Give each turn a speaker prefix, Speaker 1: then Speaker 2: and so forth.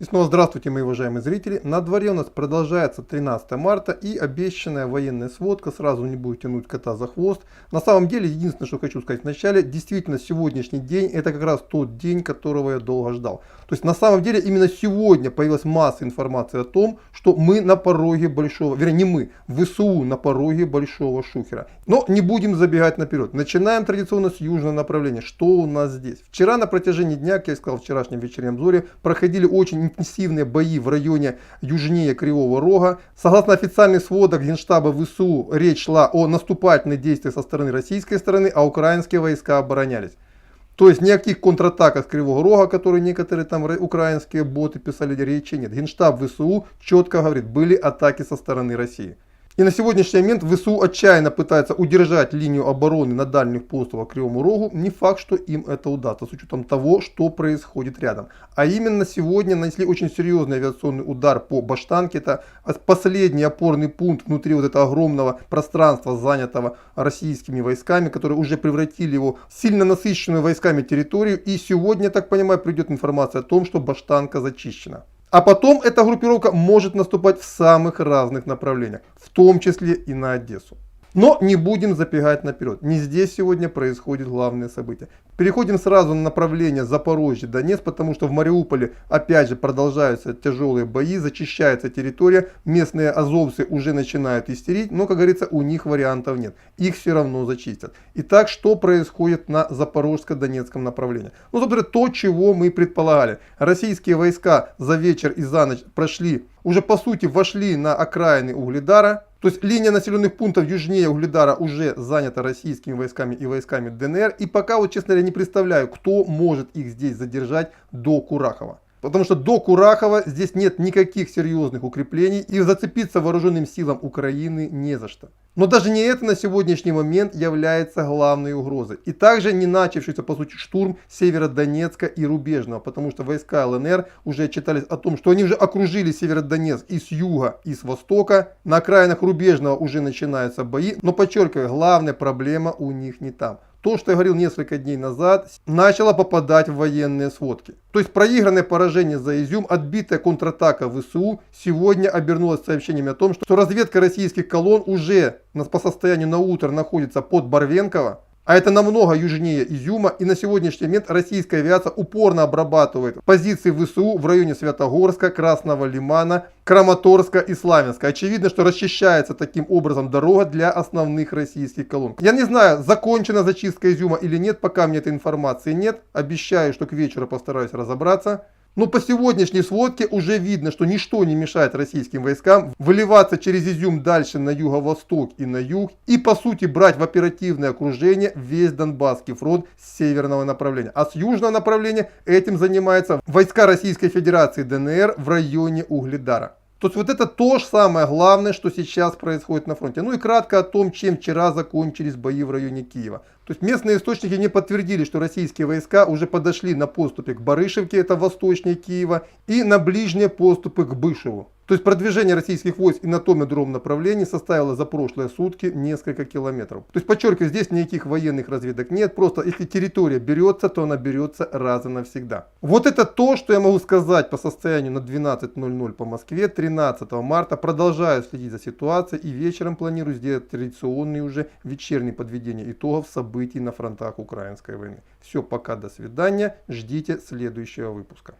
Speaker 1: И снова здравствуйте, мои уважаемые зрители. На дворе у нас продолжается 13 марта и обещанная военная сводка. Сразу не буду тянуть кота за хвост. На самом деле, единственное, что хочу сказать вначале, действительно сегодняшний день это как раз тот день, которого я долго ждал. То есть на самом деле именно сегодня появилась масса информации о том, что мы на пороге большого, вернее не мы, ВСУ на пороге большого шухера. Но не будем забегать наперед. Начинаем традиционно с южного направления. Что у нас здесь? Вчера на протяжении дня, как я сказал в вчерашнем вечернем обзоре, проходили очень интенсивные бои в районе южнее Кривого Рога. Согласно официальных сводок Генштаба ВСУ, речь шла о наступательных действиях со стороны российской стороны, а украинские войска оборонялись. То есть никаких контратак с Кривого Рога, которые некоторые там украинские боты писали, речи нет. Генштаб ВСУ четко говорит, были атаки со стороны России. И на сегодняшний момент ВСУ отчаянно пытается удержать линию обороны на дальних поступах к Кривому Рогу. Не факт, что им это удастся, с учетом того, что происходит рядом. А именно сегодня нанесли очень серьезный авиационный удар по Баштанке. Это последний опорный пункт внутри вот этого огромного пространства, занятого российскими войсками, которые уже превратили его в сильно насыщенную войсками территорию. И сегодня, я так понимаю, придет информация о том, что Баштанка зачищена. А потом эта группировка может наступать в самых разных направлениях, в том числе и на Одессу. Но не будем забегать наперед. Не здесь сегодня происходит главное событие. Переходим сразу на направление Запорожье-Донецк, потому что в Мариуполе опять же продолжаются тяжелые бои, зачищается территория. Местные азовцы уже начинают истерить, но, как говорится, у них вариантов нет. Их все равно зачистят. Итак, что происходит на Запорожско-Донецком направлении? Ну, собственно, то, чего мы предполагали. Российские войска за вечер и за ночь прошли, уже по сути вошли на окраины Угледара. То есть линия населенных пунктов южнее Угледара уже занята российскими войсками и войсками ДНР. И пока вот, честно говоря, не представляю, кто может их здесь задержать до Курахова. Потому что до Курахова здесь нет никаких серьезных укреплений и зацепиться вооруженным силам Украины не за что. Но даже не это на сегодняшний момент является главной угрозой. И также не начавшийся по сути штурм Северодонецка и Рубежного, потому что войска ЛНР уже отчитались о том, что они уже окружили Северодонецк и с юга, и с востока. На окраинах Рубежного уже начинаются бои, но подчеркиваю, главная проблема у них не там. То, что я говорил несколько дней назад, начало попадать в военные сводки. То есть проигранное поражение за Изюм, отбитая контратака ВСУ сегодня обернулась сообщениями о том, что разведка российских колонн уже по состоянию на утро находится под Барвенково. А это намного южнее Изюма, и на сегодняшний момент российская авиация упорно обрабатывает позиции ВСУ в районе Святогорска, Красного Лимана, Краматорска и Славянска. Очевидно, что расчищается таким образом дорога для основных российских колонн. Я не знаю, закончена зачистка Изюма или нет, пока мне этой информации нет. Обещаю, что к вечеру постараюсь разобраться. Но по сегодняшней сводке уже видно, что ничто не мешает российским войскам выливаться через Изюм дальше на юго-восток и на юг. И по сути брать в оперативное окружение весь Донбасский фронт с северного направления. А с южного направления этим занимаются войска Российской Федерации ДНР в районе Угледара. То есть вот это то же самое главное, что сейчас происходит на фронте. Ну и кратко о том, чем вчера закончились бои в районе Киева. То есть местные источники не подтвердили, что российские войска уже подошли на подступе к Барышевке, это восточнее Киева, и на ближние подступы к Бышеву. То есть продвижение российских войск и на том и другом направлении составило за прошлые сутки несколько километров. То есть, подчеркиваю, здесь никаких военных разведок нет, просто если территория берется, то она берется раз и навсегда. Вот это то, что я могу сказать по состоянию на 12:00 по Москве 13 марта. Продолжаю следить за ситуацией и вечером планирую сделать традиционные уже вечерние подведения итогов событий на фронтах украинской войны. Все, пока, до свидания, ждите следующего выпуска.